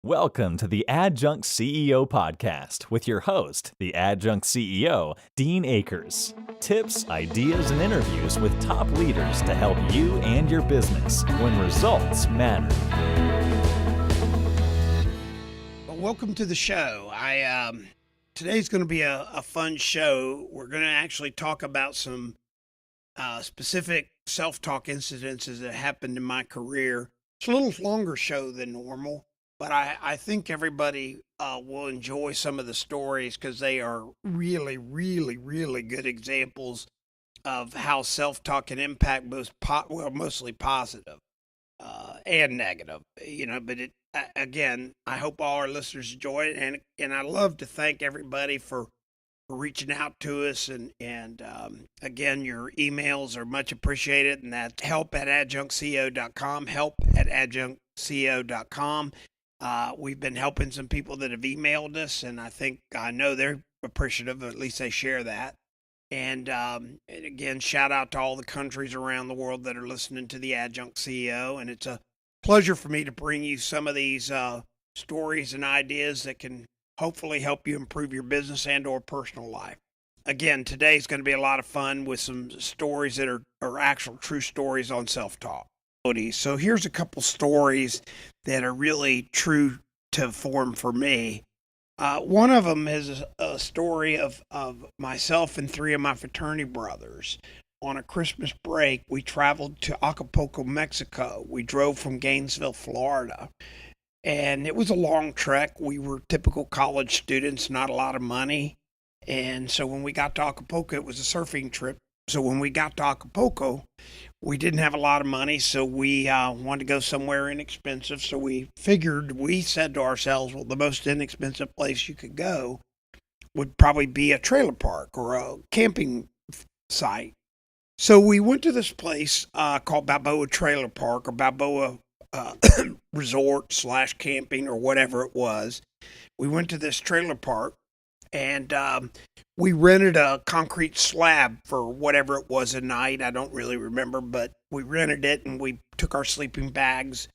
Welcome to the Adjunct CEO podcast with your host, the Adjunct CEO, Dean Akers. Tips, ideas, and interviews with top leaders to help you and your business when results matter. Well, welcome to the show. Today's going to be a fun show. We're going to actually talk about some specific self-talk incidences that happened in my career. It's a little longer show than normal, but I think everybody will enjoy some of the stories because they are really, really, really good examples of how self-talk can impact mostly positive and negative. But again, I hope all our listeners enjoy it, and I love to thank everybody for reaching out to us, and again, your emails are much appreciated, and that's help@adjunctceo.com, help@adjunctceo.com. We've been helping some people that have emailed us, and I know they're appreciative, at least they share that. And again, shout out to all the countries around the world that are listening to the Adjunct CEO, and it's a pleasure for me to bring you some of these stories and ideas that can hopefully help you improve your business and or personal life. Again, today's going to be a lot of fun with some stories that are actual true stories on self-talk. So here's a couple stories that are really true to form for me. One of them is a story of myself and three of my fraternity brothers. On a Christmas break, we traveled to Acapulco, Mexico. We drove from Gainesville, Florida. And it was a long trek. We were typical college students, not a lot of money. And so when we got to Acapulco, it was a surfing trip. So when we got to Acapulco, we didn't have a lot of money, so we wanted to go somewhere inexpensive. So we said to ourselves, well, the most inexpensive place you could go would probably be a trailer park or a camping site. So we went to this place called Balboa Trailer Park, or Balboa resort / camping, or whatever it was. We went to this trailer park, and we rented a concrete slab for whatever it was a night. I don't really remember, but we rented it, and we took our sleeping bags,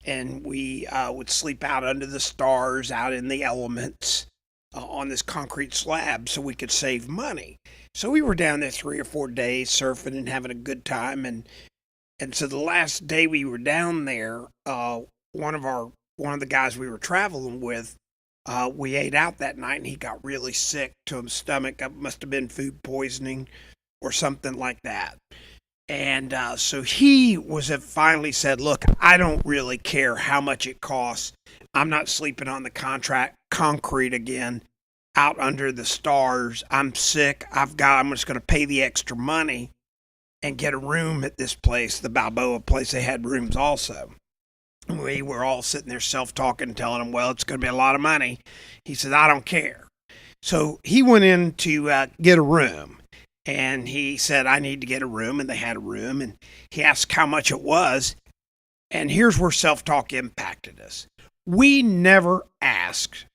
and we would sleep out under the stars, out in the elements on this concrete slab so we could save money. So we were down there 3 or 4 days surfing and having a good time, and so the last day we were down there, one of the guys we were traveling with, we ate out that night, and he got really sick to his stomach. It must have been food poisoning or something like that. And so he finally said, look, I don't really care how much it costs. I'm not sleeping on the concrete again out under the stars. I'm sick. I'm just going to pay the extra money and get a room at this place, the Balboa place. They had rooms also. We were all sitting there self-talking, telling him, well, it's going to be a lot of money. He said, I don't care. So he went in to get a room, and he said, I need to get a room, and they had a room, and he asked how much it was, and here's where self-talk impacted us. We never asked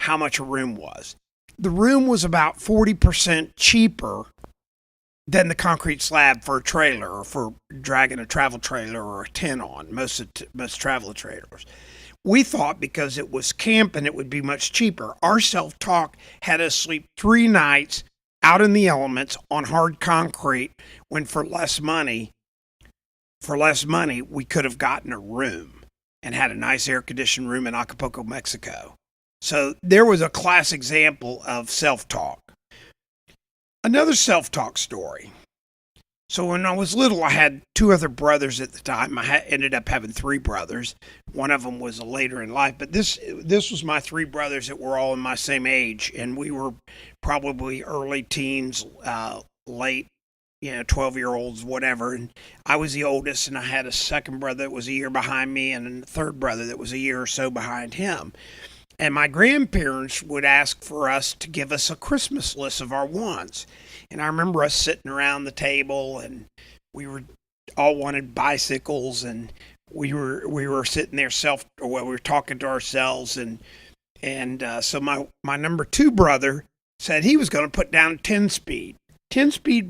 how much a room was. The room was about 40% cheaper than the concrete slab for a trailer, or for dragging a travel trailer or a tent on, most travel trailers. We thought because it was camping, it would be much cheaper. Our self-talk had us sleep 3 nights out in the elements on hard concrete, when for less money, we could have gotten a room and had a nice air-conditioned room in Acapulco, Mexico. So there was a class example of self-talk. Another self-talk story. So when I was little, I had 2 other brothers at the time. I ended up having 3 brothers. One of them was later in life, but this was my 3 brothers that were all in my same age, and we were probably early teens, late, 12-year-olds, whatever. And I was the oldest, and I had a second brother that was a year behind me, and a third brother that was a year or so behind him. And my grandparents would ask for us to give us a Christmas list of our wants. And I remember us sitting around the table, and we all wanted bicycles, and we were sitting there we were talking to ourselves, and so my number 2 brother said he was going to put down a 10-speed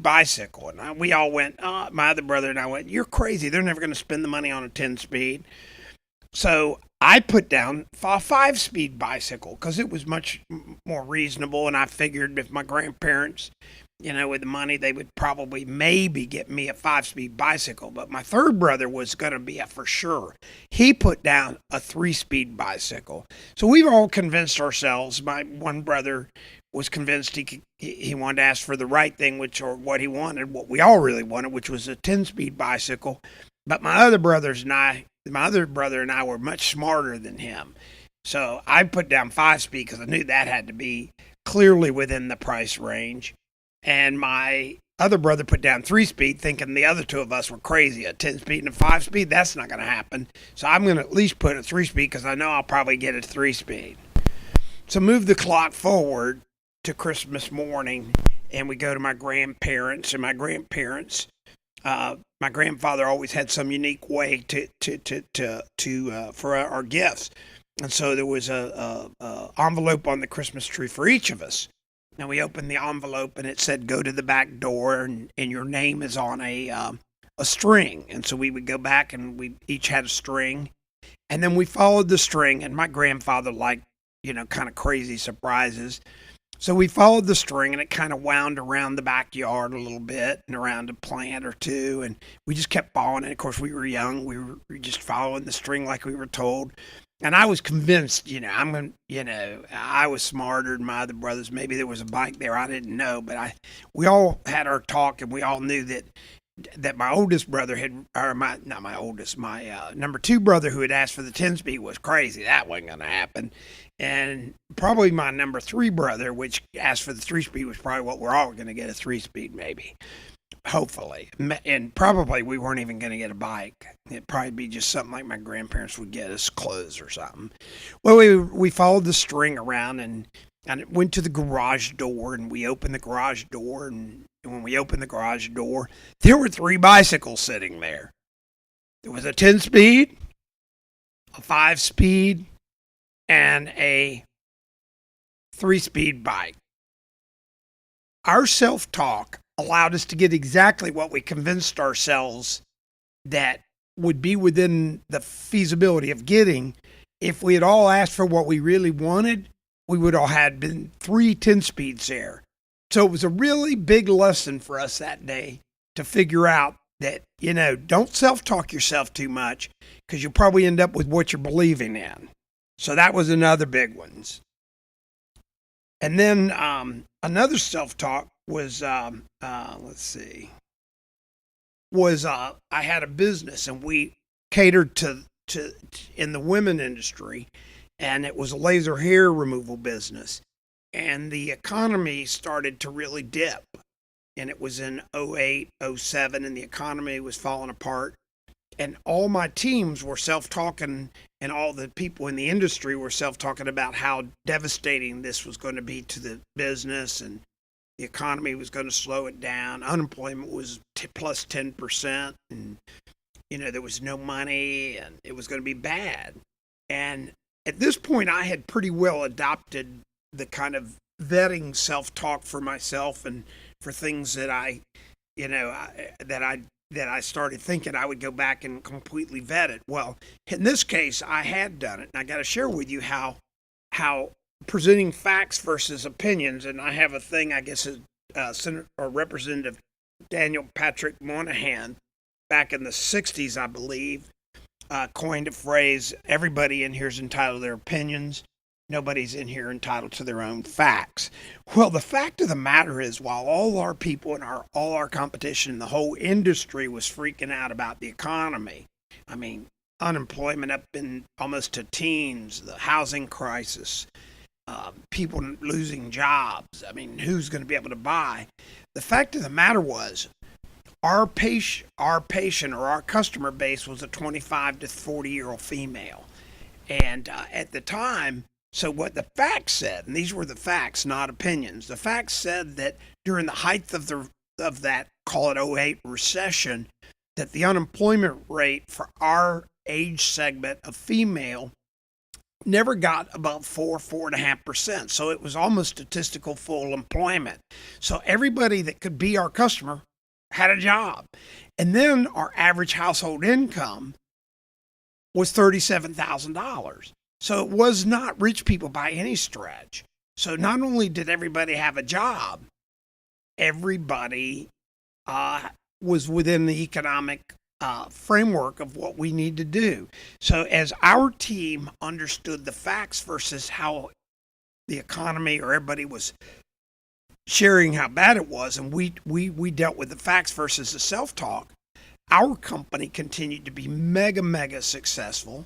bicycle, and we all went. My other brother and I went, "You're crazy! They're never going to spend the money on a 10-speed." So I put down a 5-speed bicycle because it was much more reasonable. And I figured if my grandparents, with the money, they would probably maybe get me a 5-speed bicycle. But my third brother was going to be a for sure. He put down a 3-speed bicycle. So we've all convinced ourselves. My one brother was convinced he wanted to ask for the right thing, what he wanted, what we all really wanted, which was a 10-speed bicycle. But my other brother and I were much smarter than him. So I put down 5-speed because I knew that had to be clearly within the price range. And my other brother put down 3-speed, thinking the other two of us were crazy. A 10-speed and a 5-speed, that's not going to happen. So I'm going to at least put a 3-speed because I know I'll probably get a 3-speed. So move the clock forward to Christmas morning, and we go to my grandparents. And my grandparents, my grandfather always had some unique way for our gifts, and so there was a envelope on the Christmas tree for each of us. Now we opened the envelope, and it said, "Go to the back door, and your name is on a string." And so we would go back, and we each had a string, and then we followed the string. And my grandfather liked, kind of crazy surprises. So we followed the string, and it kind of wound around the backyard a little bit and around a plant or two. And we just kept following it. Of course, we were young. We were just following the string like we were told. And I was convinced, I was smarter than my other brothers. Maybe there was a bike there. I didn't know. But we all had our talk, and we all knew that my oldest brother my number 2 brother who had asked for the 10-speed was crazy. That wasn't going to happen. And probably my number 3 brother, which asked for the 3-speed, was probably what we're all going to get, a 3-speed maybe, hopefully. And probably we weren't even going to get a bike. It'd probably be just something like my grandparents would get us, clothes or something. Well, we followed the string around and it went to the garage door, and we opened the garage door. And when we opened the garage door, there were 3 bicycles sitting there. There was a 10-speed, a 5-speed, and a 3-speed bike. Our self-talk allowed us to get exactly what we convinced ourselves that would be within the feasibility of getting. If we had all asked for what we really wanted, we would all had been 3 10-speeds there. So it was a really big lesson for us that day to figure out that, don't self-talk yourself too much, because you'll probably end up with what you're believing in. So that was another big one. And then another self-talk was, I had a business, and we catered to in the women industry, and it was a laser hair removal business. And the economy started to really dip. And it was in 08, 07, and the economy was falling apart. And all my teams were self-talking, and all the people in the industry were self-talking about how devastating this was going to be to the business, and the economy was going to slow it down. Unemployment was plus 10%, and, there was no money, and it was going to be bad. And at this point, I had pretty well adopted the kind of vetting self-talk for myself and for things that I started thinking I would go back and completely vet it. Well, in this case, I had done it, and I got to share with you how presenting facts versus opinions. And I have a thing, I guess, Senator or Representative Daniel Patrick Moynihan, back in the 60s, I believe, coined a phrase: everybody in here is entitled to their opinions. Nobody's in here entitled to their own facts. Well, the fact of the matter is, while all our people and all our competition, the whole industry was freaking out about the economy. I mean, unemployment up in almost to teens, the housing crisis, people losing jobs. I mean, who's going to be able to buy? The fact of the matter was, our patient or our customer base was a 25 to 40-year-old female. And at the time, so what the facts said, and these were the facts, not opinions, the facts said that during the height of that, call it 08 recession, that the unemployment rate for our age segment of female never got above 4.5%. So it was almost statistical full employment. So everybody that could be our customer had a job. And then our average household income was $37,000. So it was not rich people by any stretch. So not only did everybody have a job, everybody was within the economic framework of what we need to do. So as our team understood the facts versus how the economy or everybody was sharing how bad it was, and we dealt with the facts versus the self-talk, our company continued to be mega successful,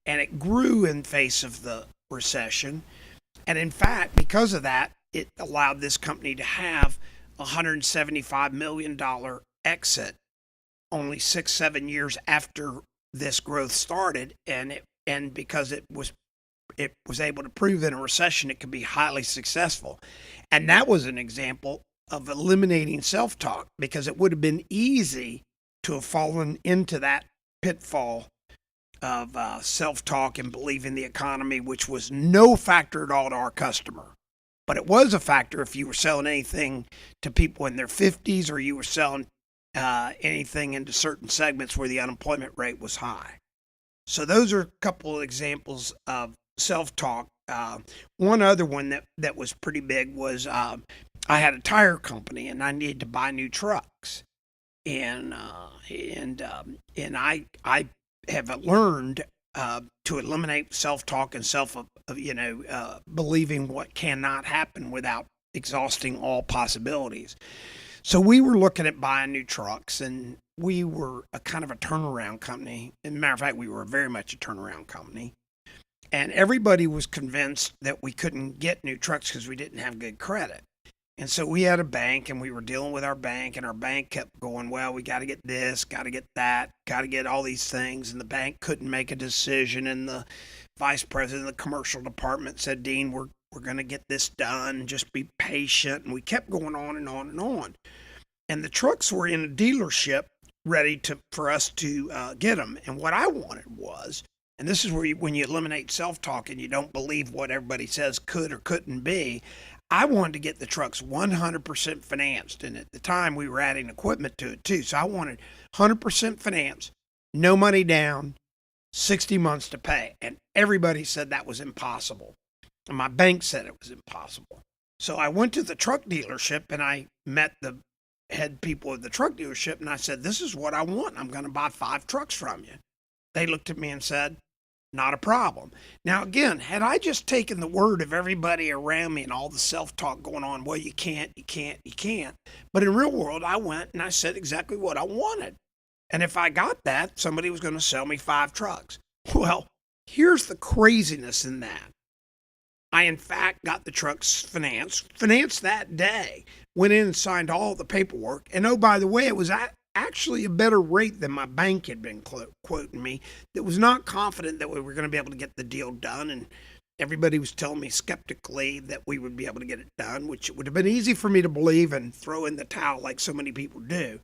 and it grew in face of the recession. And in fact, because of that, it allowed this company to have a $175 million exit only 6-7 years after this growth started, and because it was able to prove in a recession it could be highly successful. And that was an example of eliminating self-talk, because it would have been easy to have fallen into that pitfall of self-talk and believing the economy, which was no factor at all to our customer. But it was a factor if you were selling anything to people in their 50s, or you were selling anything into certain segments where the unemployment rate was high. So those are a couple of examples of self-talk. One other one that was pretty big was I had a tire company and I needed to buy new trucks, and I have learned to eliminate self-talk and believing what cannot happen without exhausting all possibilities. So we were looking at buying new trucks, and we were a kind of a turnaround company. As a matter of fact, we were very much a turnaround company. And everybody was convinced that we couldn't get new trucks because we didn't have good credit. And so we had a bank, and we were dealing with our bank, and our bank kept going, well, we got to get this, got to get that, got to get all these things. And the bank couldn't make a decision. And the vice president of the commercial department said, Dean, we're going to get this done. Just be patient. And we kept going on and on and on. And the trucks were in a dealership ready for us to get them. And what I wanted was, and this is where when you eliminate self-talk and you don't believe what everybody says could or couldn't be, I wanted to get the trucks 100% financed. And at the time, we were adding equipment to it too. So I wanted 100% finance, no money down, 60 months to pay. And everybody said that was impossible. And my bank said it was impossible. So I went to the truck dealership and I met the head people of the truck dealership, and I said, this is what I want. I'm going to buy 5 trucks from you. They looked at me and said, not a problem. Now, again, had I just taken the word of everybody around me and all the self-talk going on, well, you can't. But in real world, I went and I said exactly what I wanted. And if I got that, somebody was going to sell me 5 trucks. Well, here's the craziness in that. I, in fact, got the trucks financed that day, went in and signed all the paperwork. And oh, by the way, it was actually a better rate than my bank had been quoting me. That was not confident that we were going to be able to get the deal done. And everybody was telling me skeptically that we would be able to get it done, which it would have been easy for me to believe and throw in the towel like so many people do.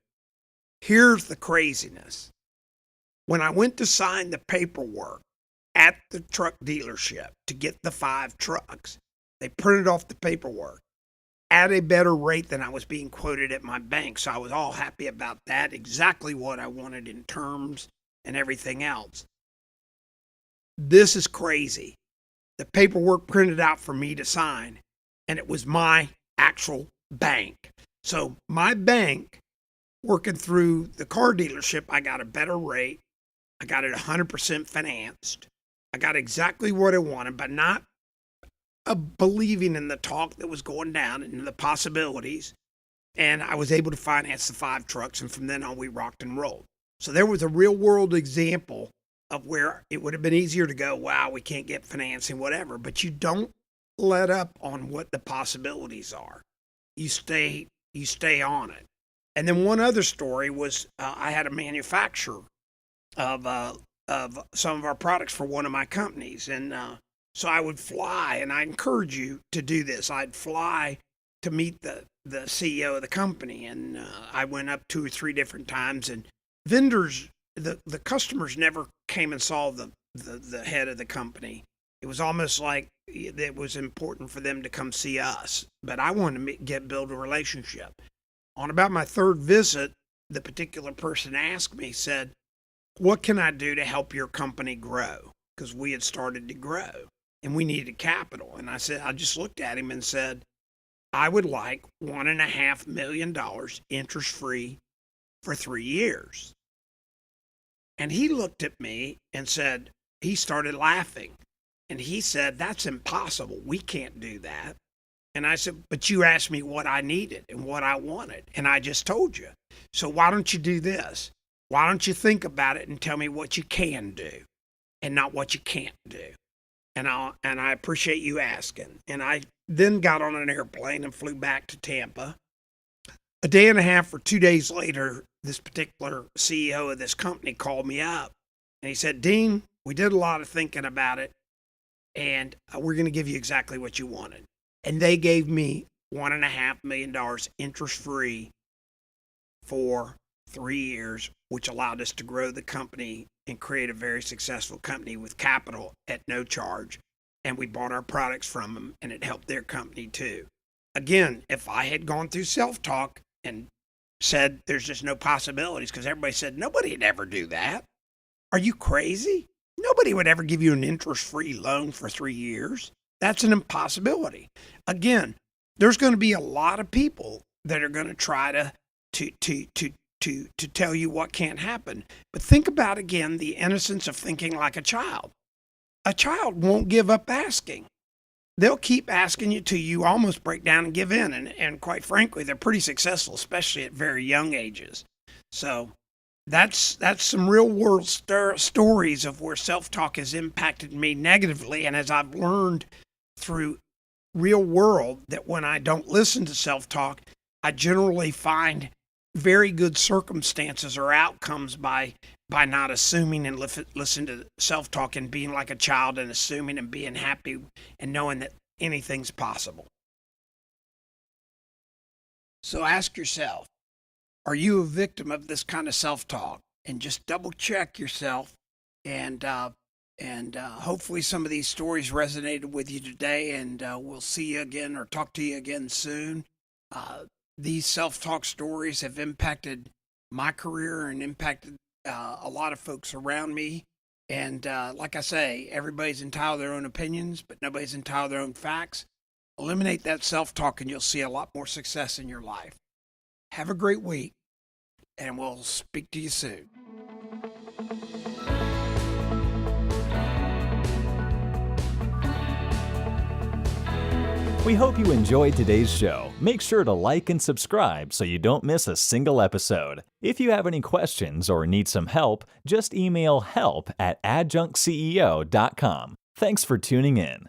Here's the craziness. When I went to sign the paperwork at the truck dealership to get the 5 trucks, they printed off the paperwork at a better rate than I was being quoted at my bank. So I was all happy about that, exactly what I wanted in terms and everything else. This is crazy. The paperwork printed out for me to sign, and it was my actual bank. So my bank, working through the car dealership, I got a better rate. I got it 100% financed. I got exactly what I wanted, but not believing in the talk that was going down and the possibilities. And I was able to finance the 5 trucks, and from then on, we rocked and rolled. So there was a real world example of where it would have been easier to go, wow, we can't get financing, whatever. But you don't let up on what the possibilities are. You stay on it. And then one other story was I had a manufacturer of some of our products for one of my companies. And so I would fly, and I encourage you to do this. I'd fly to meet the CEO of the company. And I went up 2 or 3 different times, and vendors, the customers never came and saw the head of the company. It was almost like it was important for them to come see us. But I wanted to build a relationship. On about my 3rd visit, the particular person asked me, said, what can I do to help your company grow? Because we had started to grow and we needed capital. And I just looked at him and said, I would like $1.5 million interest free for 3 years. And he looked at me and said, he started laughing. And he said, that's impossible. We can't do that. And I said, but you asked me what I needed and what I wanted. And I just told you. So why don't you do this? Why don't you think about it and tell me what you can do and not what you can't do? And I appreciate you asking. And I then got on an airplane and flew back to Tampa. A day and a half or 2 days later, this particular CEO of this company called me up and he said, Dean, we did a lot of thinking about it and we're going to give you exactly what you wanted. And they gave me $1.5 million interest free for 3 years, which allowed us to grow the company and create a very successful company with capital at no charge. And we bought our products from them and it helped their company too. Again, if I had gone through self-talk and said there's just no possibilities, because everybody said nobody'd ever do that. Are you crazy? Nobody would ever give you an interest-free loan for 3 years. That's an impossibility. Again, there's going to be a lot of people that are going to try to tell you what can't happen. But think about, again, the innocence of thinking like a child. A child won't give up asking. They'll keep asking you till you almost break down and give in. And quite frankly, they're pretty successful, especially at very young ages. So that's some real world stories of where self-talk has impacted me negatively. And as I've learned through real world that when I don't listen to self-talk, I generally find very good circumstances or outcomes by not assuming and listen to self-talk and being like a child and assuming and being happy and knowing that anything's possible. So ask yourself, are you a victim of this kind of self-talk? And just double check yourself and hopefully some of these stories resonated with you today, and we'll see you again or talk to you again soon. These self-talk stories have impacted my career and impacted a lot of folks around me. And like I say, everybody's entitled to their own opinions, but nobody's entitled to their own facts. Eliminate that self-talk and you'll see a lot more success in your life. Have a great week, and we'll speak to you soon. We hope you enjoyed today's show. Make sure to like and subscribe so you don't miss a single episode. If you have any questions or need some help, just email help@adjunctceo.com. Thanks for tuning in.